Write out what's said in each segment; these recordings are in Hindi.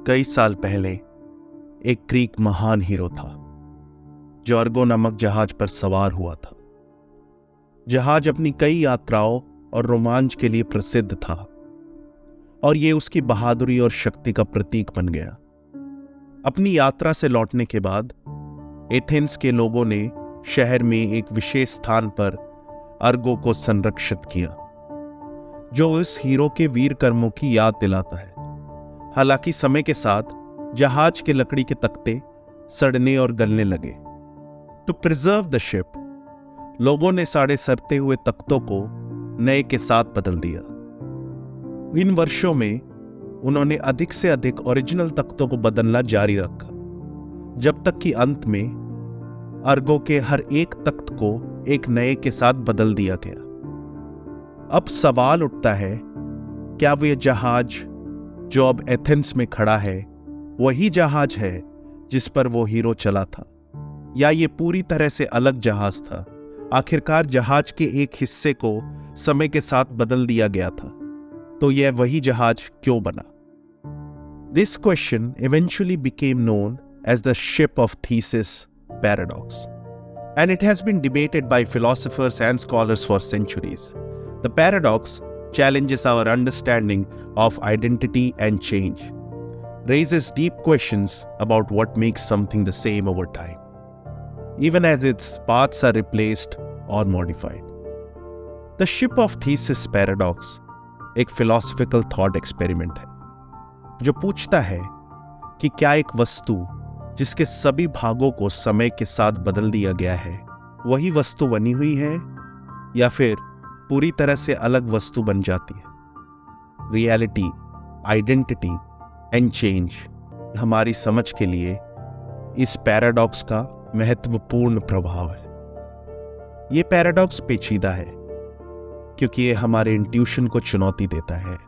कई साल पहले एक ग्रीक महान हीरो था जो अर्गो नामक जहाज पर सवार हुआ था। जहाज अपनी कई यात्राओं और रोमांच के लिए प्रसिद्ध था और ये उसकी बहादुरी और शक्ति का प्रतीक बन गया। अपनी यात्रा से लौटने के बाद एथेंस के लोगों ने शहर में एक विशेष स्थान पर अर्गो को संरक्षित किया, जो उस हीरो के वीर कर्मों की याद दिलाता है। हालांकि समय के साथ जहाज के लकड़ी के तख्ते सड़ने और गलने लगे। टू प्रिजर्व द शिप, लोगों ने साड़े सड़ते हुए तख्तों को नए के साथ बदल दिया। इन वर्षों में उन्होंने अधिक से अधिक ओरिजिनल तख्तों को बदलना जारी रखा, जब तक कि अंत में अर्गो के हर एक तख्त को एक नए के साथ बदल दिया गया। अब सवाल उठता है, क्या वह जहाज जो अब एथेंस में खड़ा है वही जहाज है जिस पर वो हीरो चला था, या ये पूरी तरह से अलग जहाज था? आखिरकार जहाज के एक हिस्से को समय के साथ बदल दिया गया था, तो यह वही जहाज क्यों बना? This question eventually became known as the ship of Theseus paradox, and it has been debated by philosophers and scholars for centuries. The paradox challenges our understanding of identity and change, raises deep questions about what makes something the same over time, even as its parts are replaced or modified. The ship of Theseus paradox एक philosophical thought experiment है, जो पूछता है कि क्या एक वस्तु जिसके सभी भागों को समय के साथ बदल दिया गया है वही वस्तु बनी हुई है, या फिर पूरी तरह से अलग वस्तु बन जाती है। रियलिटी, आइडेंटिटी एंड चेंज हमारी समझ के लिए इस पैराडॉक्स का महत्वपूर्ण प्रभाव है। ये पैराडॉक्स पेचीदा है क्योंकि ये हमारे इंट्यूशन को चुनौती देता है।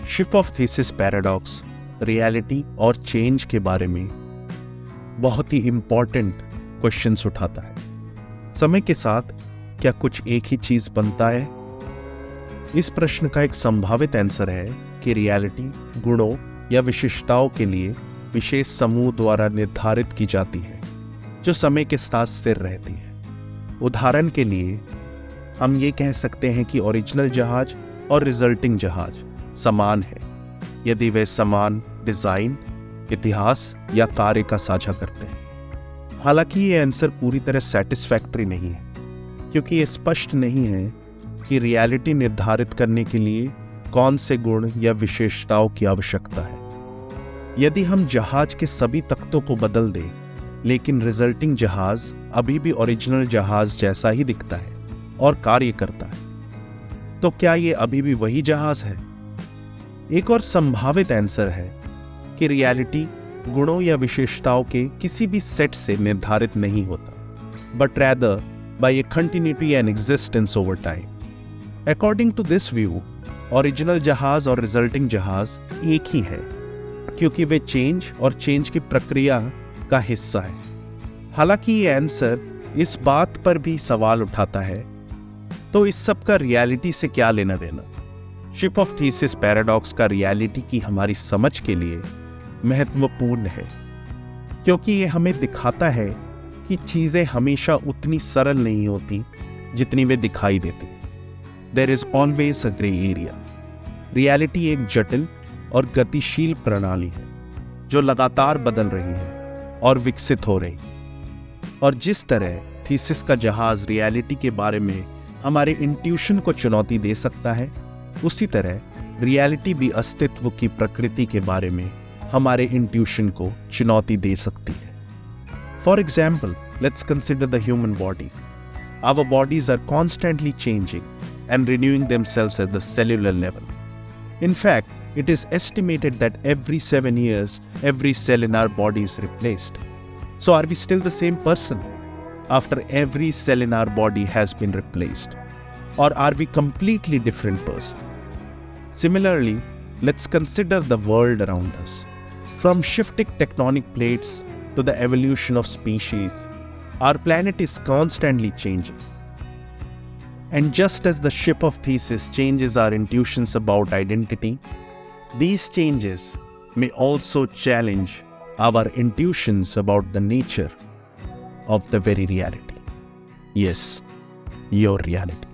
Ship of thesis paradox reality और चेंज के बारे में बहुत ही इंपॉर्टेंट क्वेश्चंस उठाता है। समय के साथ क्या कुछ एक ही चीज बनता है? इस प्रश्न का एक संभावित आंसर है कि रियलिटी गुणों या विशेषताओं के लिए विशेष समूह द्वारा निर्धारित की जाती है, जो समय के साथ स्थिर रहती है। उदाहरण के लिए हम ये कह सकते हैं कि ओरिजिनल जहाज और रिजल्टिंग जहाज समान है यदि वे समान डिजाइन, इतिहास या कार्य का साझा करते हैं। हालांकि ये आंसर पूरी तरह सेटिस्फैक्टरी नहीं है, क्योंकि ये स्पष्ट नहीं है कि रियलिटी निर्धारित करने के लिए कौन से गुण या विशेषताओं की आवश्यकता है। यदि हम जहाज के सभी तख्तों को बदल दें, लेकिन रिजल्टिंग जहाज अभी भी ओरिजिनल जहाज जैसा ही दिखता है और कार्य करता है, तो क्या ये अभी भी वही जहाज है? एक और संभावित आंसर है कि रियलिटी गुणों या विशेषताओं के किसी भी सेट से निर्धारित नहीं होता, but rather by a continuity and existence over time. According to this view, original जहाज और रिजल्टिंग जहाज एक ही है, क्योंकि वे चेंज और चेंज की प्रक्रिया का हिस्सा है। हालांकि ये आंसर इस बात पर भी सवाल उठाता है, तो इस सब का रियलिटी से क्या लेना देना? शिप ऑफ थीसिस पैराडॉक्स का रियलिटी की हमारी समझ के लिए महत्वपूर्ण है, क्योंकि ये हमें दिखाता है कि चीजें हमेशा उतनी सरल नहीं होती जितनी वे दिखाई देती हैं। There is always a grey area. Reality एक जटिल और गतिशील प्रणाली है जो लगातार बदल रही है और विकसित हो रही है। और जिस तरह थीसिस का जहाज रियलिटी के बारे में हमारे इंट्यूशन को चुनौती दे सकता है, उसी तरह रियलिटी भी अस्तित्व की प्रकृति के बारे में हमारे इंट्यूशन को चुनौती दे सकती है। For example, let's consider the human body. Our bodies are constantly changing and renewing themselves at the cellular level. In fact, it is estimated that every 7 years, every cell in our body is replaced. So are we still the same person after every cell in our body has been replaced? or are we completely different persons? Similarly, let's consider the world around us. From shifting tectonic plates to the evolution of species, our planet is constantly changing. And just as the ship of Theseus changes our intuitions about identity, these changes may also challenge our intuitions about the nature of the very reality. Yes, your reality.